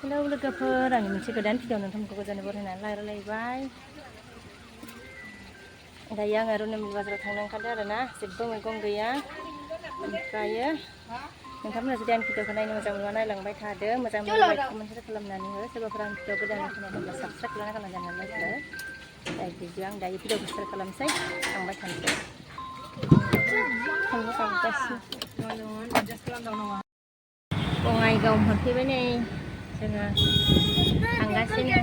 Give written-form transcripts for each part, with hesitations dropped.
hello लोगोफोर आंनि मोनसे गोदान भिडिअ नोंथांमोनखौ गोजोनै बरायनानै रायलायबाय दायो आङो रुनामिल बाजाराव थांनो ओंखारदों आरोना जेबो मैगं गैया ओमफ्रायो नोंथांमोना जुदि आंनि भिडिअखौ नायनो मोजां मोनबा नायलांबाय थादो मोजां मोनबा लाइक कमेन्ट शेयार खालामनानै हो सोरबाफोर आंनि भिडिअ गोदानै खोनादोंब्ला साबस्क्राइब खालामना गालांनानै लाइक भिडिअ आं दायो भिडिअखौ शेयार खालामसै थांबाय थानोसै बङाइगाव मोनफैबाय नै जोङो थांगासिनो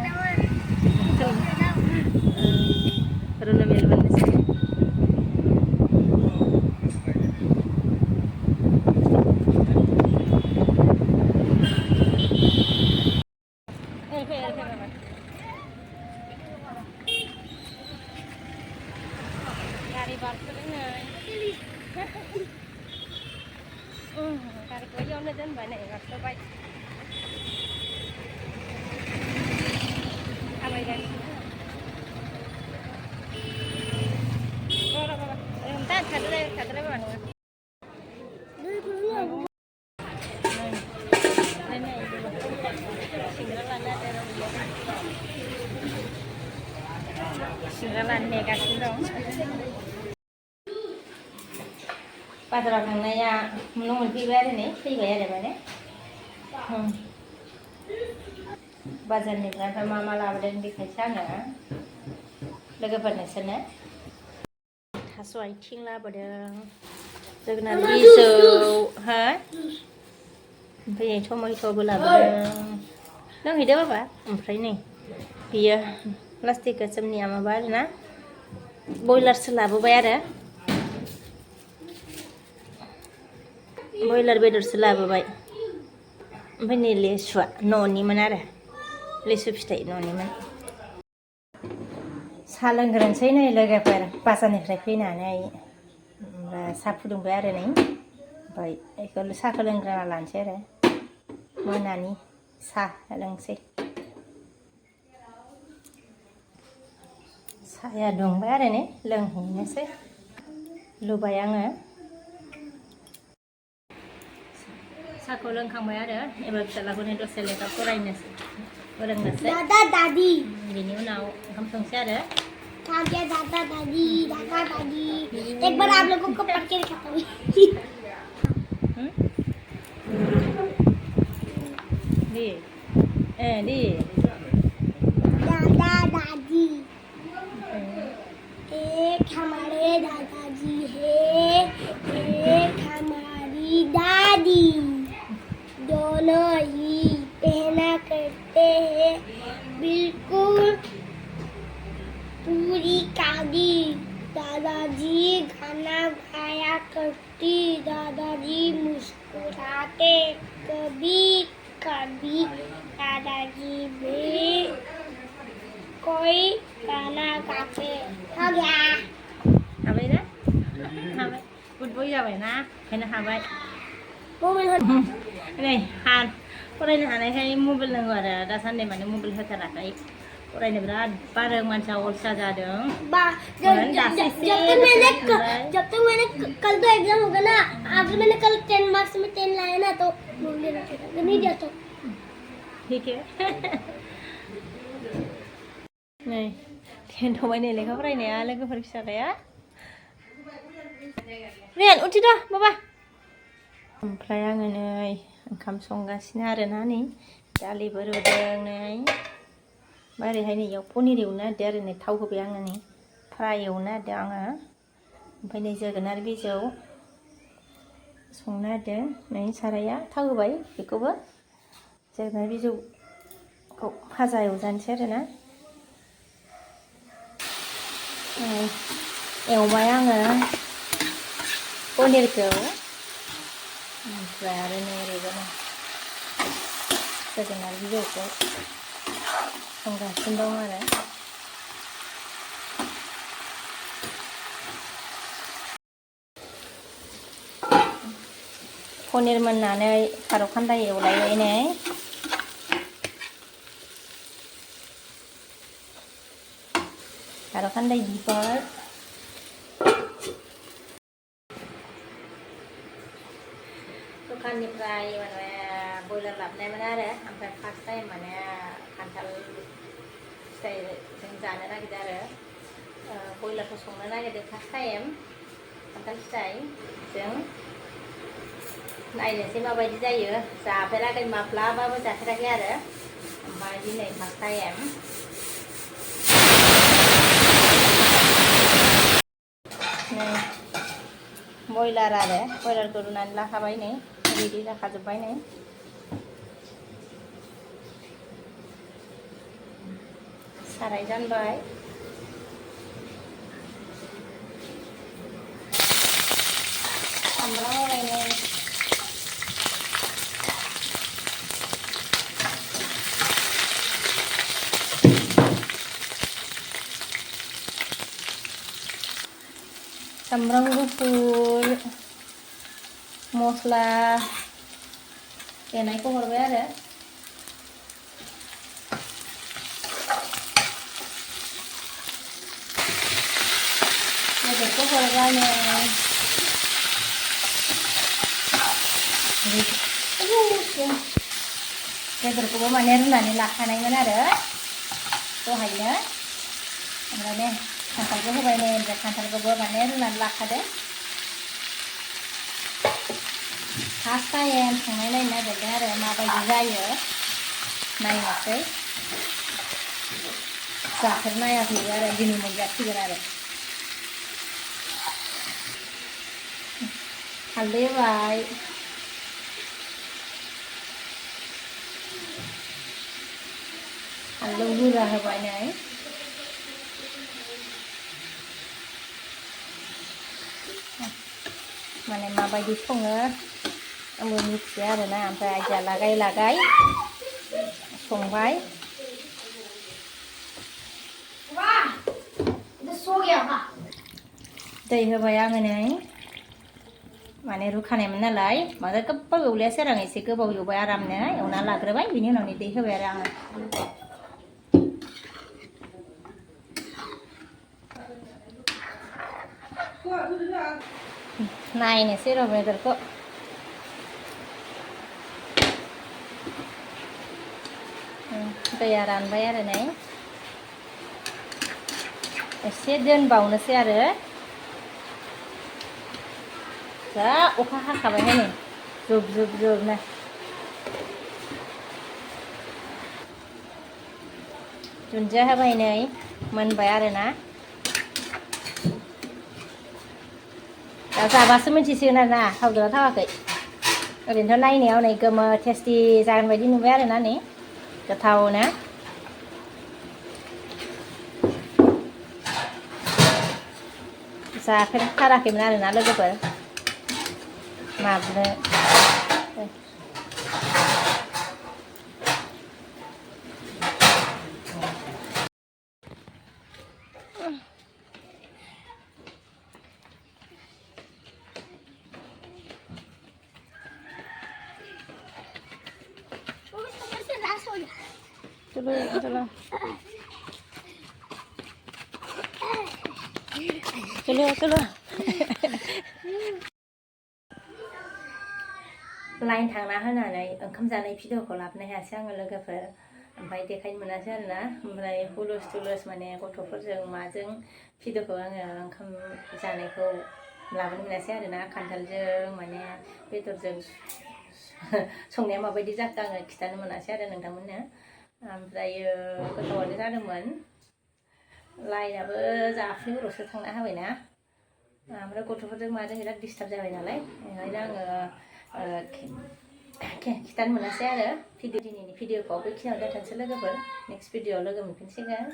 रुनामिल मोननोसै गारि बारखोदों नै गारिखौ इयावनो दोनबाय नै बारस'बाय थाबायगासिनो खारद्राय बाबा नोङो सिंग्रा लानो नेगासिनो दं बाजाराव थांनाया न' मोनफैबाय आरो नै फैबाय आरो माने बाजारनिफ्राय ओमफ्राय मा लाबोदों देखायसै आङो लोगोफोरनोसोनो थास' आथिं लाबोदों जोगोनार बिजौ हा ओमफ्राय टमेट'बो लाबोदों लोंहैदो बाबा ओमफ्राय नै बियो प्लास्टिक गोसोमनिया माबा आरोना बयलारसो लाबोबाय आरो बयलार बेदरसो लाबोबाय ओमफ्राय नै लेसुआ न'निमोन आरो लेसु फिथाइ न'निमोन साहा लोंग्रोनोसै नै लोगोफोर बाजारनिफ्राय फैनानै साहा फुदुंबाय आरो नै ओमफ्राय बेखौ साहाखौ लोंग्रोना लानोसै आरो मोनानि साहा लोंसै साहाया दुंबाय आरो नै लोंहैनोसै लुबाय आङो साहाखौ लोंखांबाय आरो एबार फिसाज्लाखौनो दसे लेखा फोरोंनोसै दादा दादी बेनि उनाव ओंखाम संसै आरो दादा दादी एक बार आप लोगों को पढ़ के दिखाता हूँ दी दादा दादी एक हमारे दादाजी है एक हमारी दादी दोनों ही पहना करते हैं बिल्कुल पूरी कागी दादाजी गाना गाया करती दादाजी मुस्कुराते कभी कभी दादाजी भी कोई गाना गाते हो गया हाबाय ना हाबाय गुड बय जाबाय ना ओंखायनो हाबाय नै फरायनो हानायखाय मबाइल नांगौ आरो दासान्दि माने मबाइल होथाराखै फरायनो बिराद बादों मानसिया अलसा जादों जब तक मैंने कल तो एग्जाम होगा ना अगर मैंने कल 10 मार्क्स में 10 लाया ना तो मम्मी रखेगा नहीं दिया तो ठीक है नै दोनथ'बाय नै लेखा फरायनाया लोगोफोर फिसालाया रियान उथिद' बाबा ओमफ्राय आङो नै ओंखाम संगासिनो आरोना नै दालिबो रुदों नै ओरैहाय नै इयाव पनिर एवनो नागिरदों आरो नै थाव होबाय आङो नै फ्राय एवनो नागिरदों आङो ओमफ्राय नै जोगोनार बिजौ संनो नागिरदों नै साराया थाव होबाय बेखौबो जोगोनार बिजौखौ भाजा एवजानोसै आरोना एवबाय आङो पनिरखौ ओमफ्राय आरो नै ओरैबो जोगोनार बिजौखौ संगासिनो दं आरो पनिर मोननानै खारौ खान्दाय एवलायबाय नै खारौ खान्दाय बिबार दखाननिफ्राय माने बयलार लाबोनायमोन आरो ओमफ्राय फार्स्ट टाइम माने खान्थाल फिथाइजों जानो नागिरदों आरो बयलारखौ संनो नागिरदों फार्स्ट टाइम खान्थाल फिथाइजों नायनोसै माबायदि जायो जाफेराखै माब्लाबाबो जाफेराखै आरो ओमफ्राय दिनै फार्स्ट टाइम बयलार आरो बयलारखौ रुनानै लाखाबाय नै रेडि जाखाजोब्बाय नै साराय जानबाय सामब्राम होबाय नै सामब्राम गुफुर मस्ला देनायखौ हरबाय आरो बेदरखौ हरबाय नै बेदरखौबो माने रुनानै लाखानायमोन आरो दहायनो ओमफ्राय नै खान्थालखौ होबाय नै ओमफ्राय खान्थालखौबो माने रुनानै लाखादो फार्स्ट टाइम संनाय नायनो नागिरदों आरो माबायदि जायो नायनोसै जाफेरनायाखैबो आरो दिनै मोनजासिगोन आरो हालदै होबाय आलौ बुरजा होबाय नै माने माबायदि सङो आंबो मिथिया आरोना ओमफ्राय आइडिया लागाय संबाय दै होबाय आङो नै माने रुखानायमोन नालाय माने गोबाव एवलायासै आरो आं एसे गोबाव एवबाय आरामनो एवना लाग्रोबाय बिनि उनाव दै होबाय आरो आङो नायनोसै र' बेदरखौ दैया रानबाय आरो नै एसे दोनबावनोसै आरो जा अखा हाखाबायहाय नै जुब जुबनो दुन्दिया होबाय नै मोनबाय आरोना दा जाबासो मिन्थिसिगोन आरोना थावदोंना थावाखै ओरैनोथ' नायनायाव नै गोमो टेस्टि जागोन बायदि नुबाय आरोना नै गोथावनो जाफेरथाराखैमोन आरोना लोगोफोर माबनो चलो चलो चलो चलो लाइन थांना होनानै ओंखाम जानाय भिडिअखौ लाबोनो हायासै आङो लोगोफोर ओमफ्राय देखायनो मोनासै आरोना ओमफ्राय हुलुस थुलुस माने गथ'फोरजों माजों भिडिअखौ आङो ओंखाम जानायखौ लाबोनो मोनासै आरोना खान्थालजों माने बेदरजों संनाया माबायदि जाखो आङो खिथानो मोनासै आरो नोंथांमोननो ओमफ्रायो गोथावानो जादोंमोन लाइनाबो जाफैवरसो थांना होबायना ओमफ्राय गथ'फोरजों माजों बिराद डिस्टार्ब जाबाय नालाय ओंखायनो आङो खिथानो मोनासै आरो दिनैनि भिडिअखौ बेखिनियाव दोनथ'नोसै लोगोफोर नेक्स्ट भिडिअआव लोगो मोनफिनसिगोन